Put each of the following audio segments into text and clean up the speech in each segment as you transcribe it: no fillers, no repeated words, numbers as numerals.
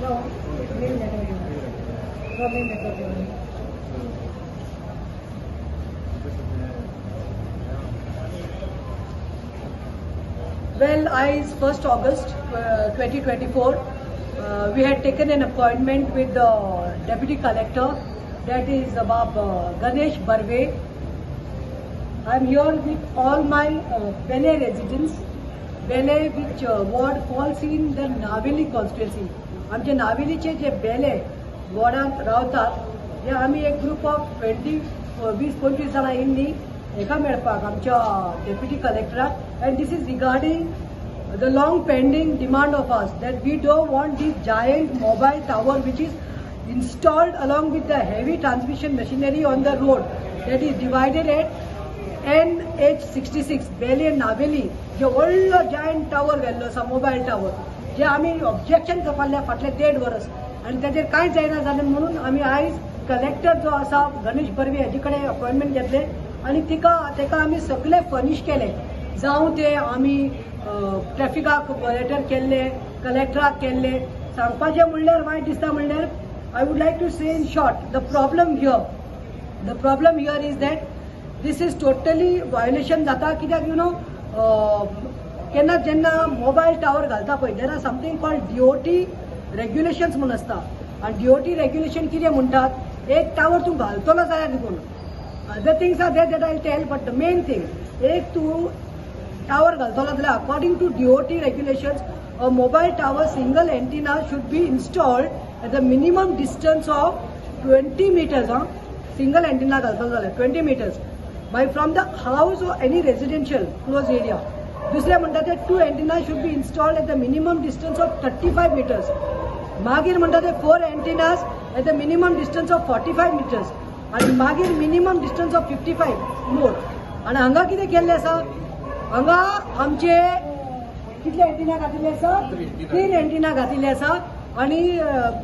No, main network. Main network. Well, is 1st August 2024. We had taken an appointment with the Deputy Collector, that is Abab Ganesh Barve. I am here with all my Bele residents. Bele which ward falls in the Naveli constituency. आमचे नावेलीचे जे बेले वॉर्डांत रावतात हे आम्ही एक group of 20-25 जाणां येयल्ली एका मेळपाक आमच्या डेप्युटी कलेक्टराक and this is regarding the long pending demand of us that we don't want this giant mobile tower which is installed along with the heavy transmission machinery on the road that is divided at NH66 Bele and Naveli जे व्हडलो giant tower गेल्लो आसा mobile tower जे आम्ही objection करपाले फाटले 1.5 वर्स आणि ताजेर कांयच जायना जालें म्हणून आम्ही आयज कलेक्टर जो आसा गणेश बर्वे हाजे कडेन अपॉइंटमेंट घेतले आणि तेका आम्ही सगळे फर्निश केले जावं ते आम्ही ट्रॅफिकाक लेटर केल्ले कलेक्टराक केल्ले सांगपाचें म्हणल्यार वायट दिसता म्हणल्यार I would like to say in short the problem here is that this is totally violation जाता कित्याक यू नो केन्ना जेन्ना मोबायल टावर घालता पळय there are something called DOT regulations म्हणून आसता आनी DOT रेग्युलेशन कितें म्हणटात एक टावर तूं घालतलो जाल्यार देखून other things are there that I tell but the main thing एक तूं टावर घालतलो जाल्यार according to DOT regulations a mobile tower single antenna should be installed at the minimum distance of 20 meters single antenna घालतलो जाल्यार 20 meters by from the house or any residential close area दुसरे म्हणटा ते 2 antenna should be installed at the minimum distance of 35 meters मागीर म्हणटा ते 4 antennas at the minimum distance of 45 meters आणि मागीर minimum distance of 55 more आणि हांगा कितें केल्लें आसा हांगा आमचे कितले एंटिना घातिल्ले आसा 3 एंटिना घातिल्ले आसा आणि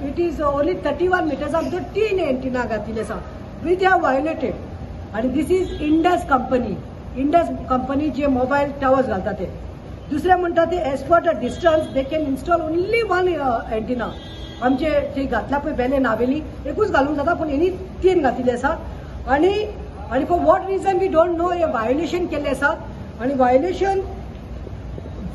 इट इज ओनली 31 मिटर्स आमचो 3 एंटिना घातिल्ले आसा वीच आर वायोलेटेड आणि दिस इज इंडस कंपनी जे मोबाईल टावर्स घालता ते दुसरे म्हणटा ते as per the distance they can install only 1 antenna आमचे जे घातला पळय बेले नावेली एकूच घालूंक जाता पूण हेणी 3 घातिल्ले आसा आणि for what reason we don't know हे वायोलेशन केल्ले आसात आणि violation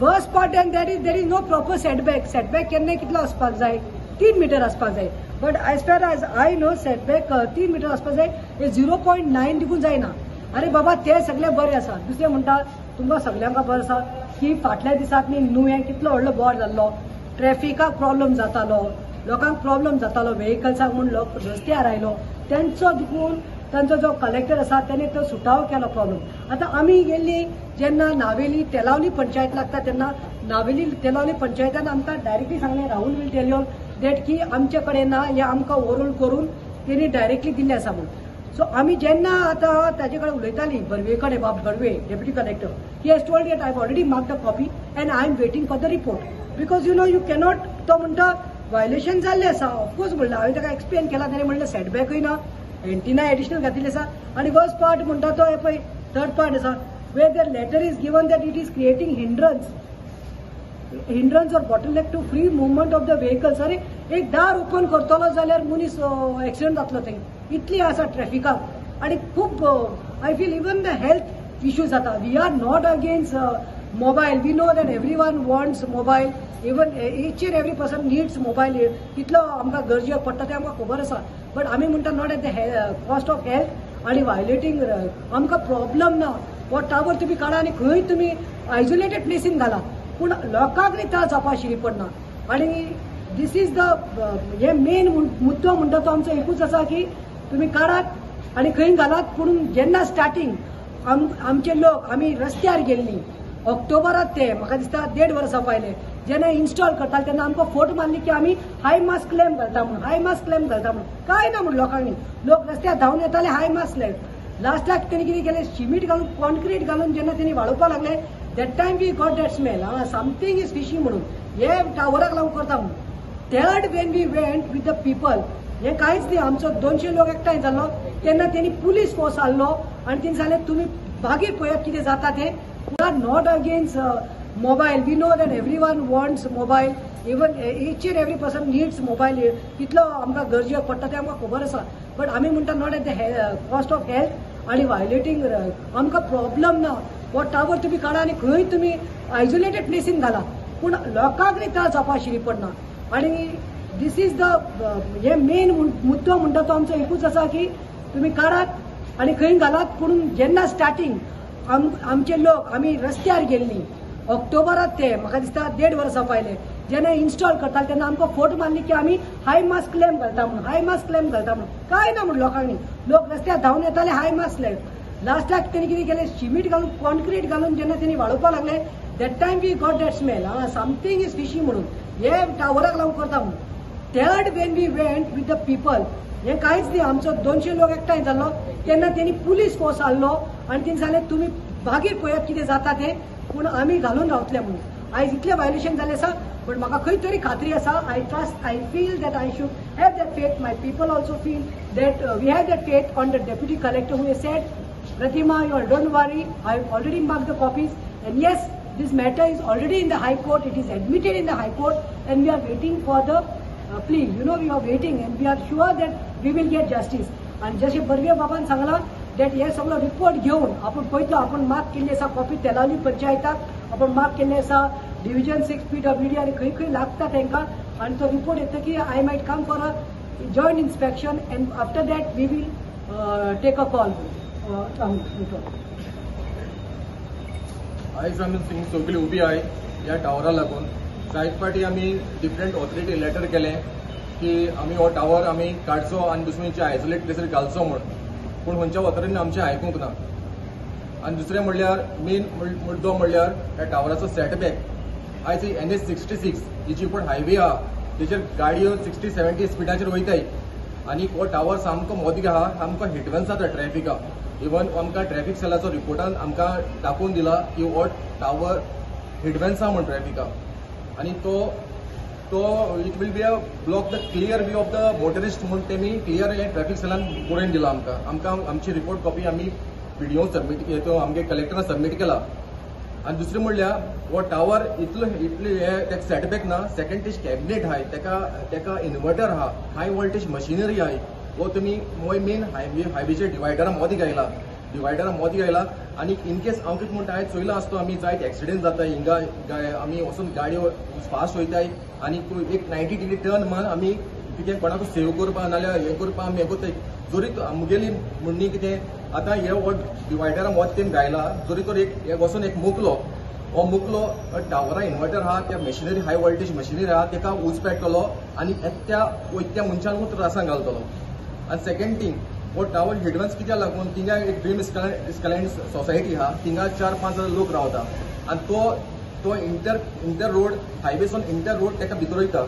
worst part and there is no proper setback केन्ना कितलो आसपाक जाय 3 मीटर आसपाक जाय but as far as I know setback 3 metre आसपाक जाय हे 0.9 देखून जायना अरे बाबा ते सगळे बरे आसा दुसरे म्हणटात तुमकां सगळ्यांक खबर आसा की फाटल्या दिसाक न्ही नुवें कितलो व्हडलो बोर जाल्लो ट्रॅफिकाक प्रॉब्लम जातालो लोकांक प्रॉब्लम जातालो व्हेकल्साक म्हूण लोक रस्त्यार आयलो त्यांचो देखून तांचो जो कलेक्टर आसा त्याने तो सुटावो केलो प्रॉब्लम आता आमी गेल्ली जेन्ना नावेली तेलावली पंचायत लागता तेन्ना नावेली तेलावली पंचायतान आमकां डायरेक्टली सांगलें Rahul will tell you that की आमचे कडेन ना हे आमकां ओवरऑल करून तेणी डायरेक्टली दिल्ले आसा म्हणून सो आमी जेन्ना आतां ताजे कडेन उलयताली बर्वे कडेन बाब Barve deputy collector he has told that I have already marked the copy end I am waiting for the report because you know you cannot तो म्हणटा वायोलेशन जाल्लें आसा ऑफकोर्स म्हणलें हांवें ताका एक्सप्लेन केला ताणें म्हणलें सेटबॅकूय ना एंटिना एडिशनल घातिल्ले आसा आणि फर्स्ट पार्ट म्हणटा तो हे पळय थर्ड पार्ट आसा where the letter is given that it is creating hindrance or bottleneck to free movement of the vehicles अरे एक दार ओपन करतलो जाल्यार मनीस एक्सिडेंट जातलो थंय इतली आसा ट्रॅफिकाक आणि खूब I feel even the health issues जाता we are not against mobile we know that every wants mobile even each and every person needs mobile कितलो आमकां गरजेक पडटा तें आमकां खबर आसा बट आमी म्हणटा not at the cost of health आणि वायोलेटींग आमकां प्रॉब्लम ना हो टावर तुमी काडा आनी खंय तुमी आयसोलेटेड प्लेसीन घाला पूण लोकांक न्ही त्रास जावपा शिरी पडना आणि दीस इज द हे मेन मुद्दो म्हणटा तो आमचो एकूच आसा की तुमी काडात आनी खंय घालात पूण जेन्ना स्टार्टींग आमचे लोक आमी रस्त्यार गेल्लीं ऑक्टोबरात ते म्हाका दिसता 1.5 वर्सां पयले जेन्ना इन्स्टॉल करताले तेन्ना आमकां फोट मारली की आमी हाय मास्क क्लेम घालता म्हणून काय ना म्हणून लोकांनी लोक रस्त्यार धांवन येताले हाय मास्क क्लेम लास्टाक तेणी कितें केलें सिमीट घालून कॉन्क्रीट घालून जेन्ना तेणी वाडोवपाक लागले that time we got that smell something is fishy म्हणून हे टावराक लागून करता म्हणून third when we went with the people हे कांयच न्ही आमचो 200 लोक एकठांय जाल्लो तेन्ना तेणी पुलीस फोर्स हाडलो आनी तेणी सांगलें तुमी मागीर पळयात कितें जाता तें we are not against mobile. We know that everyone wants mobile. Even each and every person needs mobile. इतलो आमकां गरजेक पडटा तें आमकां खबर आसा. बट आमी म्हणटा not at the cost of health आनी वायलेटिंग. आमकां प्रॉब्लम ना. वो टावर तुम्ही काडा आनी खंय तुम्ही आयसोलेटेड प्लेसीन घाला. पूण लोकांक न्ही त्रास जावपा शिरी पडना. आनी दिस इज द हे मेन मुद्दो म्हणटा तो आमचो एकूच आसा की तुम्ही काढात आनी खंय घालात. पूण जेन्ना स्टार्टिंग आमचे लोक आमी रस्त्यार गेल्लीं ऑक्टोबरात ते म्हाका दिसता 1.5 वर्सां पयले जेन्ना इन्स्टॉल करताले तेन्ना आमकां फोट मारली की आमी हाय मास्क क्लेम घालता म्हणून. हाय मास्क क्लेम घालता म्हणून काय ना म्हणून लोकांनी. लोक रस्त्यार धांवन येताले हाय मास्क क्लेम. लास्टाक तेणी कितें केलें सिमीट घालून कॉन्क्रीट घालून जेन्ना तेणी वाडोवपाक लागले that time we got that smell. Something is fishy म्हणून हे टावराक लागून करता म्हणून. Third when we went with the people हे कांयच न्ही. आमचो 200 लोक एकठांय जाल्लो तेन्ना तेणी पुलीस फोर्स हाडलो आनी तेणी सांगलें तुमी मागीर पळयात कितें जाता तें. पूण आमी घालून रावतले म्हणून. आयज इतलें वायलेशन जालें आसा बट म्हाका खंय तरी खात्री आसा. I trust I feel that I should have that faith. My people also feel that we have that faith on the deputy collector who said Pratima, you all don't worry. I have already marked the copies. And yes, this matter is already in the High Court. It is admitted in the High Court, and we are waiting for the plea. You know, we are waiting, and we are sure that we will get justice. And जसे बर्वे बाबान सांगला that हे सगळं report घेऊन आपण पळयतलो. आपण mark केल्ले आसा कॉपी तेलावली पंचायताक. आपण मार्क केल्ले आसा डिव्हिजन 6 PWD आनी खंय खंय लागता तांकां. आनी तो रिपोर्ट येता की I might come for a joint inspection and after that we will take a call. आयज आमी सगळीं उबी आहाय ह्या टावरा लागून. जायत फाटी आमी डिफरंट ऑथॉरिटी लेटर केलें की आमी हो टावर आमी काडचो आनी दुसऱ्यांचे आयसोलेट प्लेसीर घालचो म्हूण. पूण खंयच्या ऑथॉरिटीन आमचें आयकूंक ना. आनी दुसरें म्हणल्यार मेन मुद्दो म्हणल्यार ह्या टावराचो सेटबॅक. आयज NH 66 ही जी पण हायवे आहा तेचेर गाडयो 60-70 स्पिडाचेर वयताय आनी हो टावर सामको मोदीक आहा. आमकां हिटवेन्स जाता ट्रॅफिकाक. इवन आमकां ट्रॅफिक सेलाचो रिपोर्टान आमकां दाखोवन दिला की हो टावर हिटवेन्स आहा म्हण ट्रॅफिकाक. आनी तो it will be a block the clear way of the motorist म्हूण तेमी क्लियर हे ट्रॅफिक सेलान बरोवन दिला आमकां आमची रिपोर्ट कॉपी आमी PDO सबमीट आमगे कलेक्टरान सबमीट केला. आनी दुसरें म्हणल्यार हो टावर इतले हे सेटबॅक ना. सेकंड तेज कॅबिनेट आहाय तेका इन्वर्टर आहा. हाय वोल्टेज मशिनरी आहाय. वो तुमी मेन हायवेचेर डिवायडरा मदीं घायला. आनी इन केस हांव कितें म्हणटा हांवें चोयलां आसतो आमी जायत एक्सिडेंट जाता हिंगा आमी वचून गाडयो फास्ट वयताय आनी एक 90 डिग्री टर्न मान आमी कितें कोणाक सेव करपा नाल्यार हें करपा आमी हें कोताय. जोरी मुगेली म्हणणी कितें आतां हे हो डिवायडरा मदीं तेम घायला जोरी तर एक वचून एक मुकलो हो मुकलो टावरा इन्वर्टर आहा त्या मशिनरी हाय वोल्टेज मशिनरी आहा तेका उंच पेटतलो आनी त्या मनशांक त्रासान घालतलो. आनी सेकंड थिंग हो टावर हिटवेन्स कित्याक लागून थिंगा एक ड्रीम इस्कॅलँड सोसायटी आहा. थिंगा 4-5 लोक रावता आनी तो इंटर रोड हायवेसून इंटर रोड तेका भितर वयता.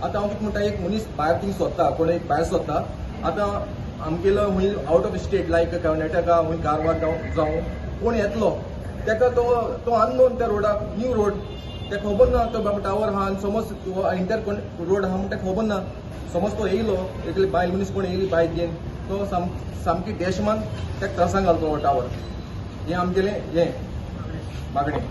आतां हांव कितें म्हणटा एक मनीस भायर थिंग सोदता कोण एक भायर सोदता. आतां आमगेलो हूंय आउट ऑफ स्टेट लायक कर्नाटका हूंय कारवार जावं कोण येतलो तेका तो अननोन त्या रोडाक न्यू रोड तेका खबर ना तो बाबा टावर आहा. आनी समज इंटर रोड आहा म्हण तेका खबर ना. समज तो येयलो एकले बायल मनीस कोण येयली बायक घेवन तो सामकी डॅश मान तेका त्रासान घालतो हो टावर. हें आमगेलें हें मागणें.